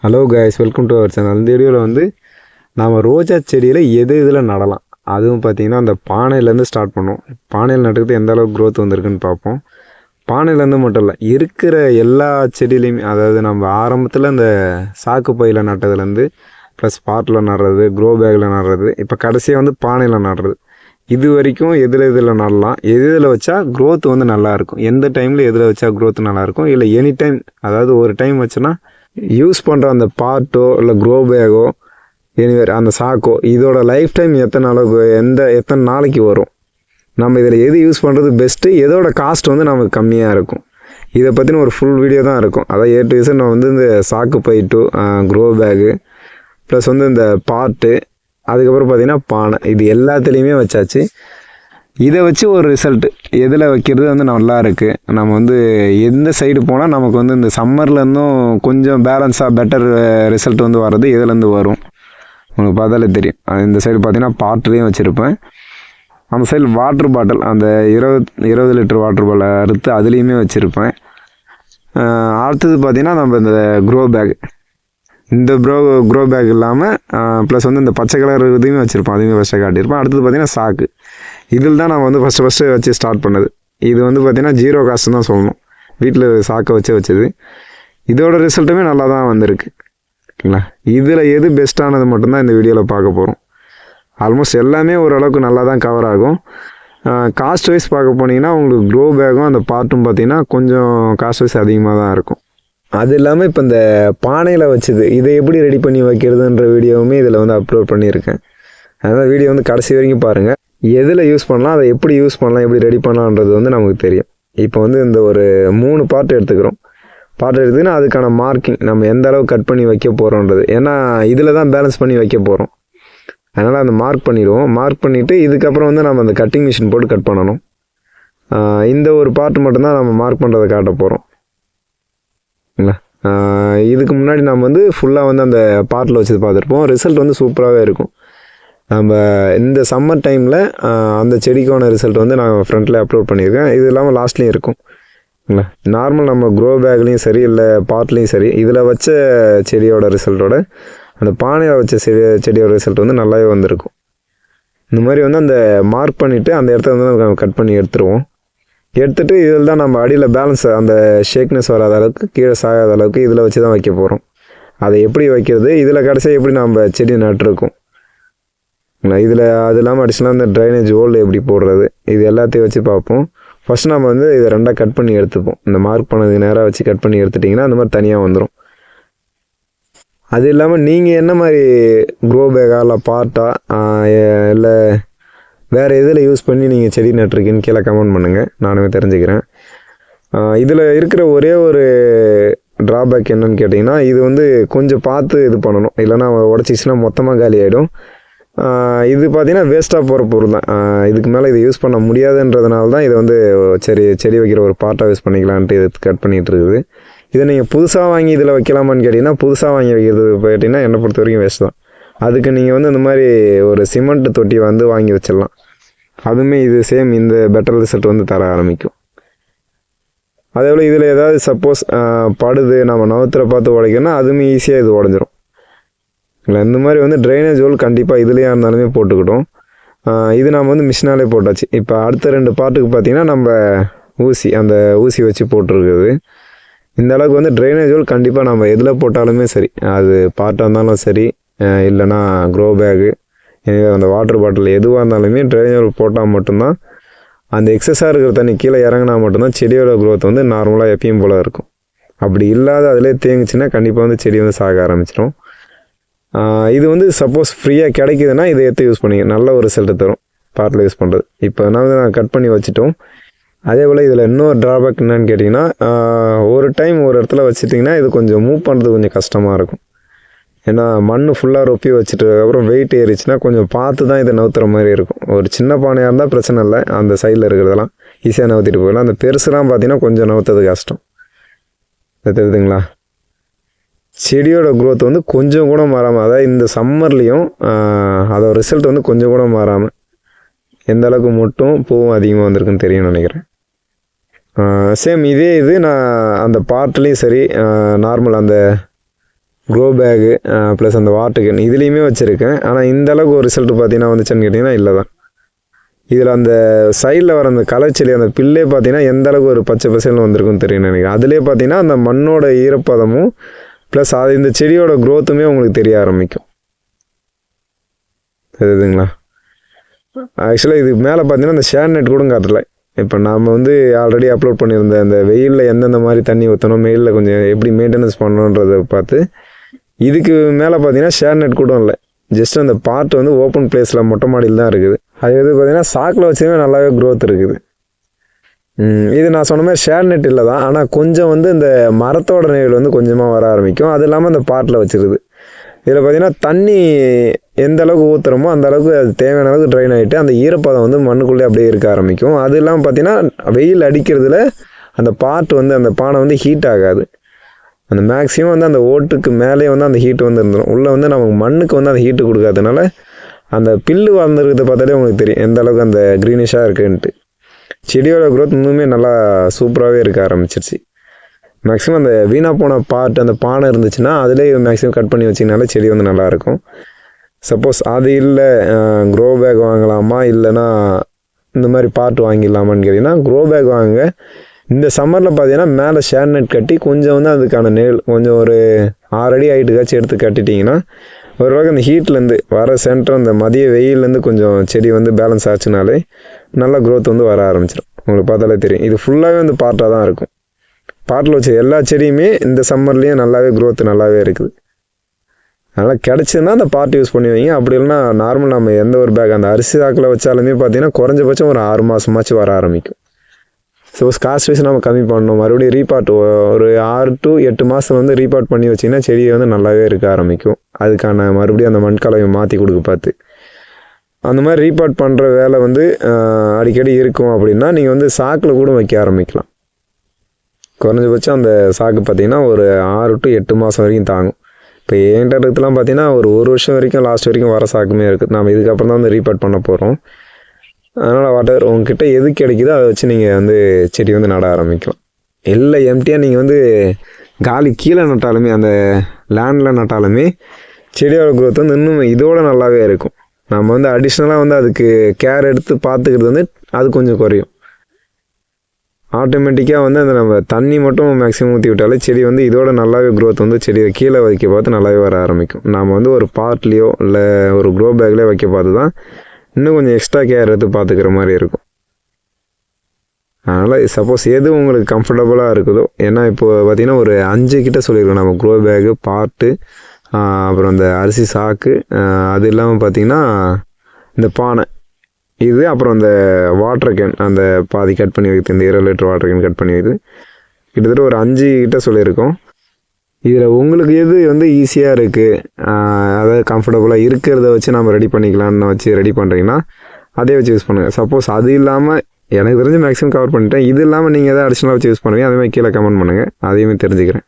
Hello guys, welcome to our channel. இந்த வீடியோவில் வந்து நாம் ரோஜா செடியில் எது இதில் நடலாம், அதுவும் பார்த்திங்கன்னா அந்த பானையிலேருந்து ஸ்டார்ட் பண்ணோம். பானையில் நட்டுறது எந்த அளவுக்கு க்ரோத் வந்திருக்குன்னு பார்ப்போம். பானையிலேருந்து மட்டும் இல்லை, இருக்கிற எல்லா செடியிலையுமே, அதாவது நம்ம ஆரம்பத்தில் இந்த சாக்கு பையில் நட்டதுலேருந்து ப்ளஸ் பாட்டில் நடுறது, க்ரோ பேக்கில் நடுறது, இப்போ கடைசியாக வந்து பானையில் நடுறது, இது வரைக்கும் எதில் நடலாம், எதில் வச்சா க்ரோத் வந்து நல்லாயிருக்கும், எந்த டைமில் எதில் வச்சா க்ரோத் நல்லாயிருக்கும், இல்லை எனி டைம், அதாவது ஒரு டைம் வச்சோன்னா யூஸ் பண்ணுற அந்த பாட்டோ இல்லை க்ரோ பேக்கோ எனிவேர் அந்த சாக்கோ இதோட லைஃப் டைம் எத்தனை அளவுக்கு எத்தனை நாளைக்கு வரும், நம்ம இதில் எது யூஸ் பண்ணுறது பெஸ்ட்டு, எதோட காஸ்ட் வந்து நமக்கு கம்மியாக இருக்கும், இதை பற்றின ஒரு ஃபுல் வீடியோ தான் இருக்கும். அதான் ஏ டு இசட் நான் வந்து இந்த சாக்கு பை டு க்ரோ பேக்கு ப்ளஸ் வந்து இந்த பாட்டு, அதுக்கப்புறம் பார்த்திங்கன்னா பானை, இது எல்லாத்துலேயுமே வச்சாச்சு. இதை வச்சு ஒரு ரிசல்ட்டு எதில் வைக்கிறது வந்து நல்லா இருக்குது. நம்ம வந்து எந்த சைடு போனால் நமக்கு வந்து இந்த சம்மர்லேருந்தும் கொஞ்சம் பேலன்ஸாக பெட்டர் ரிசல்ட் வந்து வர்றது எதுலேருந்து வரும் உங்களுக்கு பார்த்தாலே தெரியும். இந்த சைடு பார்த்திங்கன்னா பாட்டிலையும் வச்சுருப்பேன், அந்த சைடு வாட்ரு பாட்டில், அந்த 20 லிட்டர் வாட்ரு பாட்டில் அறுத்து அதுலேயுமே வச்சுருப்பேன். அடுத்தது பார்த்திங்கன்னா நம்ம இந்த க்ரோ பேக், இந்த க்ரோ பேக் இல்லாமல் ப்ளஸ் வந்து இந்த பச்சை கலர் இதையுமே வச்சுருப்பேன், அதையுமே ஃபஸ்ட்டாக காட்டியிருப்பேன். அடுத்தது பார்த்திங்கன்னா சாக்கு, இதில் தான் நான் வந்து ஃபஸ்ட்டு வச்சு ஸ்டார்ட் பண்ணது. இது வந்து பார்த்திங்கன்னா ஜீரோ காஸ்ட் தான் சொல்லணும், வீட்டில் சாக்கை வச்சது. இதோட ரிசல்ட்டுமே நல்லா தான் வந்திருக்கு ஓகேங்களா. இதில் எது பெஸ்ட்டானது மட்டும்தான் இந்த வீடியோவில் பார்க்க போகிறோம். ஆல்மோஸ்ட் எல்லாமே ஓரளவுக்கு நல்லா தான் கவர் ஆகும். காஸ்ட் வைஸ் பார்க்க போனீங்கன்னா உங்களுக்கு க்ரோ பேக்கும் அந்த பாட்டும் பார்த்திங்கன்னா கொஞ்சம் காஸ்ட் வைஸ் அதிகமாக தான் இருக்கும். அது இல்லாமல் இப்போ இந்த பானையில் வச்சது இதை எப்படி ரெடி பண்ணி வைக்கிறதுன்ற வீடியோவுமே இதில் வந்து அப்லோட் பண்ணியிருக்கேன். அதனால் வீடியோ வந்து கடைசி வரைக்கும் பாருங்கள். எதில் யூஸ் பண்ணலாம், அதை எப்படி யூஸ் பண்ணலாம், எப்படி ரெடி பண்ணலான்றது வந்து நமக்கு தெரியும். இப்போ வந்து இந்த ஒரு 3 பார்ட் எடுத்துக்கிறோம். பார்ட் எடுத்துக்கினா அதுக்கான மார்க்கிங் நம்ம எந்த அளவு கட் பண்ணி வைக்க போகிறோன்றது, ஏன்னா இதில் தான் பேலன்ஸ் பண்ணி வைக்க போகிறோம். அதனால் அந்த மார்க் பண்ணிடுவோம். மார்க் பண்ணிவிட்டு இதுக்கப்புறம் வந்து நம்ம அந்த கட்டிங் மிஷின் போட்டு கட் பண்ணணும். இந்த ஒரு பார்ட் மட்டும்தான் நம்ம மார்க் பண்ணுறதை காட்ட போகிறோம். இதுக்கு முன்னாடி நம்ம வந்து ஃபுல்லாக வந்து அந்த பார்ட்டில் வச்சது பார்த்துருப்போம். ரிசல்ட் வந்து சூப்பராகவே இருக்கும். நம்ம இந்த சம்மர் டைமில் அந்த செடிக்கான ரிசல்ட் வந்து நான் ஃப்ரண்ட்டில் அப்லோட் பண்ணியிருக்கேன். இது இல்லாமல் லாஸ்ட்லேயும் இருக்கும். நார்மல் நம்ம க்ரோ பேக்லேயும் சரி இல்லை பாட்லேயும் சரி, இதில் வச்ச செடியோட ரிசல்ட்டோட அந்த பானையில் வச்ச செடியோட ரிசல்ட் வந்து நல்லாவே வந்திருக்கும். இந்த மாதிரி வந்து அந்த மார்க் பண்ணிவிட்டு அந்த இடத்த வந்து நம்ம கட் பண்ணி எடுத்துருவோம். எடுத்துகிட்டு இதில் தான் நம்ம அடியில் பேலன்ஸ் அந்த ஷேக்னஸ் வராத அளவுக்கு, கீழே சாகாத அளவுக்கு இதில் வச்சு தான் வைக்க போகிறோம். அதை எப்படி வைக்கிறது, இதில் கடைசியாக எப்படி நம்ம செடி நட்டுருக்கோம் இதில், அது இல்லாமல் அடிஷனலாக இந்த ட்ரைனேஜ் ஹோல் எப்படி போடுறது, இது எல்லாத்தையும் வச்சு பார்ப்போம். ஃபஸ்ட் நம்ம வந்து இதை ரெண்டாக கட் பண்ணி எடுத்துப்போம். இந்த மார்க் பண்ணதுக்கு நேராக வச்சு கட் பண்ணி எடுத்துட்டிங்கன்னா அந்த மாதிரி தனியாக வந்துடும். அது இல்லாமல் நீங்கள் என்ன மாதிரி க்ரோ பேக்கா இல்லை பாட்டா இல்லை வேறு எதில் யூஸ் பண்ணி நீங்கள் செடி நட்டுருக்கீன்னு கீழே கமெண்ட் பண்ணுங்கள், நானுமே தெரிஞ்சுக்கிறேன். இதில் இருக்கிற ஒரே ஒரு ட்ராபேக் என்னன்னு கேட்டிங்கன்னா, இது வந்து கொஞ்சம் பார்த்து இது பண்ணணும், இல்லைனா உடச்சிச்சின்னா மொத்தமாக காலி ஆகிடும். இது பார்த்திங்கன்னா வேஸ்ட்டாக போகிற பொருள் தான். இதுக்கு மேலே இதை யூஸ் பண்ண முடியாதுன்றதுனால தான் இதை வந்து செடி வைக்கிற ஒரு பார்ட்டாக யூஸ் பண்ணிக்கலான்ட்டு இது கட் பண்ணிகிட்டு இருக்குது. இதை நீங்கள் புதுசாக வாங்கி இதில் வைக்கலாமான்னு கேட்டிங்கன்னா, புதுசாக வாங்கி வைக்கிறது போயிட்டிங்கன்னா என்னை பொறுத்த வரைக்கும் வேஸ்ட் தான். அதுக்கு நீங்கள் வந்து இந்த மாதிரி ஒரு சிமெண்ட் தொட்டி வந்து வாங்கி வச்சிடலாம். அதுவுமே இது சேம் இந்த பெட்டர் ரிசல்ட் வந்து தர ஆரம்பிக்கும். அதே போல் இதில் ஏதாவது சப்போஸ் படுது, நம்ம நவுத்திர பார்த்து உடைக்கணும்னா அதுவுமே ஈஸியாக இது உடஞ்சிரும். இல்லை இந்த மாதிரி வந்து ட்ரைனேஜ் ஹோல் கண்டிப்பாக இதுலேயே இருந்தாலுமே போட்டுக்கிட்டோம். இது நம்ம வந்து மிஷினாலே போட்டாச்சு. இப்போ அடுத்த 2 பார்ட்டுக்கு பார்த்திங்கன்னா நம்ம அந்த ஊசி வச்சு போட்டிருக்குது. இந்த அளவுக்கு வந்து ட்ரைனேஜ் ஹோல் கண்டிப்பாக நம்ம எதில் போட்டாலுமே சரி, அது பார்ட்டாக இருந்தாலும் சரி இல்லைனா க்ரோ பேக்கு அந்த வாட்டர் பாட்டில் எதுவாக இருந்தாலுமே ட்ரைனேஜ் ஹோல் போட்டால் மட்டும்தான் அந்த எக்ஸஸாக இருக்கிற தண்ணி கீழே இறங்கினா மட்டும்தான் செடியோட க்ரோத் வந்து நார்மலாக எப்பயும் போல் இருக்கும். அப்படி இல்லாத அதிலே தேங்குச்சுன்னா கண்டிப்பாக வந்து செடி வந்து சாக ஆரம்பிச்சிடும். இது வந்து சப்போஸ் ஃப்ரீயாக கிடைக்குதுன்னா இதை எடுத்து யூஸ் பண்ணிங்க, நல்ல ஒரு ரிசல்ட்டு தரும் பாட்டில் யூஸ் பண்ணுறது. இப்போ நான் கட் பண்ணி வச்சுட்டோம். அதே போல் இதில் இன்னொரு ட்ராபேக் என்னன்னு கேட்டிங்கன்னா, ஒரு டைம் ஒரு இடத்துல வச்சுட்டிங்கன்னா இது கொஞ்சம் மூவ் பண்ணுறது கொஞ்சம் கஷ்டமாக இருக்கும். ஏன்னா மண் ஃபுல்லாக ரொப்பி வச்சுட்டு அப்புறம் வெயிட் ஏறிச்சுன்னா கொஞ்சம் பார்த்து தான் இதை நவுத்துற மாதிரி இருக்கும். ஒரு சின்ன பானையாக இருந்தால் பிரச்சனை இல்லை, அந்த சைடில் இருக்கிறதெல்லாம் ஈஸியாக நவுத்திட்டு போயிடலாம். அந்த பெருசுலாம் பார்த்திங்கன்னா கொஞ்சம் நவுத்துறது கஷ்டம். தெரியுதுங்களா, செடியோட க்ரோத் வந்து கொஞ்சம் கூட மாறாமல், அதாவது இந்த சம்மர்லேயும் அதோட ரிசல்ட் வந்து கொஞ்சம் கூட மாறாமல் எந்த அளவுக்கு மொட்டும் பூவும் அதிகமாக வந்திருக்குன்னு தெரியும்னு நினைக்கிறேன். சேம் இதே இது நான் அந்த பாட்லேயும் சரி நார்மல் அந்த க்ரோ பேகு ப்ளஸ் அந்த வாட்டர் கேன் இதுலேயுமே வச்சுருக்கேன். ஆனால் இந்த அளவுக்கு ஒரு ரிசல்ட் பார்த்தீங்கன்னா வந்துச்சுன்னு கேட்டிங்கன்னா இல்லை தான். இதில் அந்த சைடில் வர அந்த களைச்செடி அந்த பில்லே பார்த்தீங்கன்னா எந்த அளவுக்கு ஒரு பச்சை பசேல்னு வந்திருக்குன்னு தெரியும் நினைக்கிறேன். அதிலே பார்த்தீங்கன்னா அந்த மண்ணோட ஈரப்பதமும் ப்ளஸ் அது இந்த செடியோட க்ரோத்துமே உங்களுக்கு தெரிய ஆரம்பிக்கும். தெரியுதுங்களா? ஆக்சுவலாக இது மேலே பார்த்தீங்கன்னா அந்த ஷேர் நெட் கூட காட்டலை. இப்போ நாம் வந்து ஆல்ரெடி அப்லோட் பண்ணியிருந்த அந்த வெயிலில் எந்தெந்த மாதிரி தண்ணி ஊற்றணும், வெயிலில் கொஞ்சம் எப்படி மெயின்டெனன்ஸ் பண்ணணுன்றதை பார்த்து இதுக்கு மேலே பார்த்தீங்கன்னா ஷேர் நெட் கூட இல்லை. ஜஸ்ட் அந்த பார்ட் வந்து ஓப்பன் பிளேஸில் மொட்டை மாடியில் தான் இருக்குது. அது எது பார்த்தீங்கன்னா சாக்கில் வச்சுமே நல்லாவே க்ரோத் இருக்குது. இது நான் சொன்ன மாதிரி ஷேர் நெட் இல்லை தான், ஆனால் கொஞ்சம் வந்து இந்த மரத்தோட நிழல் வந்து கொஞ்சமாக வர ஆரம்பிக்கும். அது இல்லாமல் அந்த பாட்டில் வச்சுருது. இதில் பார்த்தீங்கன்னா தண்ணி எந்த அளவுக்கு ஊற்றுறமோ அந்த அளவுக்கு அது தேவையான அளவுக்கு ட்ரைன் ஆகிட்டு அந்த ஈரப்பதம் வந்து மண்ணுக்குள்ளே அப்படியே இருக்க ஆரம்பிக்கும். அது இல்லாமல் பார்த்தீங்கன்னா வெயில் அடிக்கிறதுல அந்த பாட்டு வந்து அந்த பானை வந்து ஹீட் ஆகாது. அந்த மேக்ஸிமம் வந்து அந்த ஓட்டுக்கு மேலே வந்து அந்த ஹீட்டு வந்து இருந்துடும். உள்ளே வந்து நமக்கு மண்ணுக்கு வந்து அந்த ஹீட்டு கொடுக்காதனால அந்த பில்லு வளர்ந்துருக்கிறத பார்த்தாலே உங்களுக்கு தெரியும் எந்த அளவுக்கு அந்த க்ரீனிஷாக இருக்குன்ட்டு. செடியோட க்ரோத் இன்னுமே நல்லா சூப்பராகவே இருக்க ஆரம்பிச்சிருச்சு. மேக்ஸிமம் அந்த வீணாக போன பார்ட் அந்த பானை இருந்துச்சுன்னா அதிலே மேக்ஸிமம் கட் பண்ணி வச்சிங்கனாலே செடி வந்து நல்லாயிருக்கும். சப்போஸ் அது இல்லை க்ரோ பேக் வாங்கலாமா இல்லைனா இந்த மாதிரி பார்ட் வாங்கிடலாமான்னு கேட்டிங்கன்னா க்ரோ பேக் வாங்குங்க. இந்த சம்மரில் பார்த்தீங்கன்னா மேலே ஷேர் நெட் கட்டி கொஞ்சம் வந்து அதுக்கான நேல் கொஞ்சம் ஒரு 6 அடி ஹைட்டுக்காச்சும் எடுத்து கட்டிட்டிங்கன்னா ஓரளவுக்கு அந்த ஹீட்லேருந்து வர சென்டர் அந்த மதிய வெயிலேருந்து கொஞ்சம் செடி வந்து பேலன்ஸ் ஆச்சுனாலே நல்லா க்ரோத் வந்து வர ஆரம்பிச்சிடும். உங்களுக்கு பார்த்தாலே தெரியும். இது ஃபுல்லாகவே வந்து பார்ட்டாக தான் இருக்கும். பாட்டில் வச்ச எல்லா செடியுமே இந்த சம்மர்லேயும் நல்லாவே க்ரோத் நல்லாவே இருக்குது. அதனால் கிடச்சிதுன்னா அந்த பார்ட் யூஸ் பண்ணி வைங்க. அப்படி இல்லைன்னா நார்மல் நம்ம எந்த ஒரு பேக் அந்த அரிசி சாக்கில் வச்சாலுமே பார்த்தீங்கன்னா குறைஞ்சபட்சம் ஒரு 6 மாதமாச்சும் வர ஆரம்பிக்கும். சப்போஸ் காஸ்ட் வைஸ் நம்ம கம்மி பண்ணணும், மறுபடியும் ரீபார்ட் ஒரு 6 to 8 மாதம் வந்து ரீபார்ட் பண்ணி வச்சிங்கன்னா செடியை வந்து நல்லாவே இருக்க ஆரம்பிக்கும். அதுக்கான மறுபடியும் அந்த மண்கலவையை மாற்றி கொடுக்க பார்த்து அந்த மாதிரி ரீபார்ட் பண்ணுற வேலை வந்து அடிக்கடி இருக்கும். அப்படின்னா நீங்கள் வந்து சாக்கில் கூட வைக்க ஆரம்பிக்கலாம். குறைஞ்சபட்சம் அந்த சாக்கு பார்த்திங்கன்னா ஒரு 6 to 8 மாதம் வரைக்கும் தாங்கும். இப்போ என்கிட்ட இருக்கிறதுலாம் பார்த்திங்கன்னா ஒரு வருஷம் வரைக்கும் லாஸ்ட் வரைக்கும் வர சாக்குமே இருக்குது. நம்ம இதுக்கப்புறம் தான் வந்து ரீபார்ட் பண்ண போகிறோம். அதனால் வாட்டர் உங்ககிட்ட எது கிடைக்குதோ அதை வச்சு நீங்கள் வந்து செடி வந்து நட ஆரம்பிக்கலாம். இல்லை எம்டியாக நீங்கள் வந்து காலி கீழே நட்டாலுமே அந்த லேண்டில் நட்டாலுமே செடியோட க்ரோத் வந்து இன்னும் இதோட நல்லாவே இருக்கும். நம்ம வந்து அடிஷ்னலாக வந்து அதுக்கு கேர் எடுத்து பார்த்துக்கிறது வந்து அது கொஞ்சம் குறையும். ஆட்டோமேட்டிக்காக வந்து அந்த நம்ம தண்ணி மட்டும் மேக்ஸிமம் ஊற்றி விட்டாலே செடி வந்து இதோட நல்லாவே க்ரோத் வந்து செடியை கீழே வைக்க பார்த்து நல்லாவே வர ஆரம்பிக்கும். நாம் வந்து ஒரு பாட்லேயோ இல்லை ஒரு க்ரோ பேக்லேயோ வைக்க பார்த்து தான் இன்னும் கொஞ்சம் எக்ஸ்ட்ரா கேர் எடுத்து பார்த்துக்கிற மாதிரி இருக்கும். அதனால் சப்போஸ் எது உங்களுக்கு கம்ஃபர்டபுளாக இருக்குதோ, ஏன்னா இப்போ பார்த்திங்கன்னா ஒரு 5 கிட்ட சொல்லியிருக்கோம் நம்ம க்ரோ பேகு பாட்டு அப்புறம் இந்த அரிசி சாக்கு அது இல்லாமல் பார்த்திங்கன்னா இந்த பானை இது அப்புறம் இந்த வாட்டர் கேன் அந்த பாதி கட் பண்ணி வைத்து இந்த 20 லிட்டர் வாட்டர் கேன் கட் பண்ணி வைத்து கிட்டத்தட்ட ஒரு 5 கிட்ட சொல்லியிருக்கோம். இதில் உங்களுக்கு எது வந்து ஈஸியாக இருக்குது அதாவது கம்ஃபர்டபுளாக இருக்கிறத வச்சு நம்ம ரெடி பண்ணிக்கலான்னு வச்சு ரெடி பண்ணுறீங்கன்னா அதே வச்சு யூஸ் பண்ணுங்கள். சப்போஸ் அது இல்லாமல் எனக்கு தெரிஞ்சு மேக்ஸிமம் கவர் பண்ணிட்டேன், இது இல்லாமல் நீங்கள் எதாவது அடிஷ்னலாக வச்சு யூஸ் பண்ணுவீங்க அதேமாதிரி கீழே கமெண்ட் பண்ணுங்கள், அதையுமே தெரிஞ்சுக்கிறேன்.